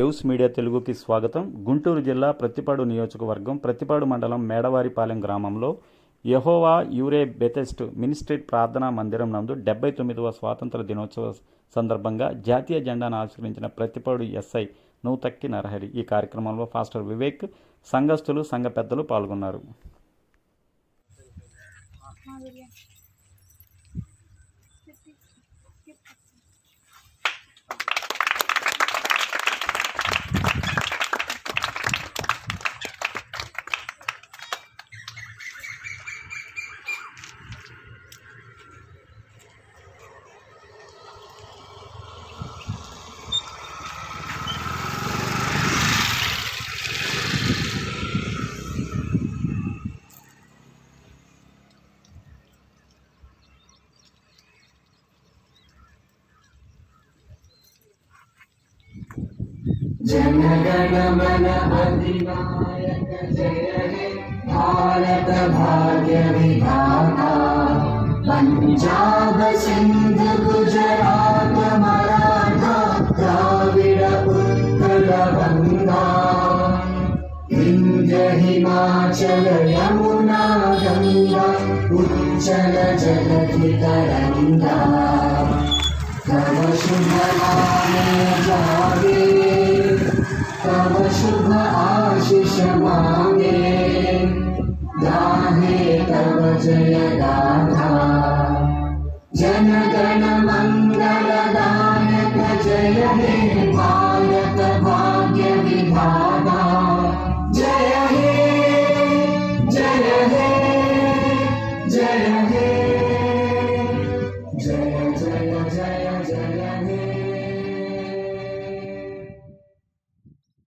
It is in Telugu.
వేవ్స్ మీడియా తెలుగుకి స్వాగతం. గుంటూరు జిల్లా ప్రత్తిపాడు నియోజకవర్గం ప్రత్తిపాడు మండలం మేడవారిపాలెం గ్రామంలో యెహోవా యూరే బెతెస్ట్ మినిస్ట్రీ ప్రార్థనా మందిరం నందు 79వ స్వాతంత్ర దినోత్సవ సందర్భంగా జాతీయ జెండాను ఆవిష్కరించిన ప్రత్తిపాడు ఎస్ఐ నూతక్కి నరహరి. ఈ కార్యక్రమంలో పాస్టర్ వివేక్, సంఘస్థులు, సంఘ పెద్దలు పాల్గొన్నారు. जनगण मन अधिनायक जय हे भारत भाग्य विधाता। पंजाब सिंध गुजरात मराठा द्राविड़ उत्कल गंगा, विंध्य हिमाचल यमुना गंगा उच्चल जलधि तरंगा। तव शुभ नामे जागे, तव शुभ आशीष मांगे, गाहे तव जय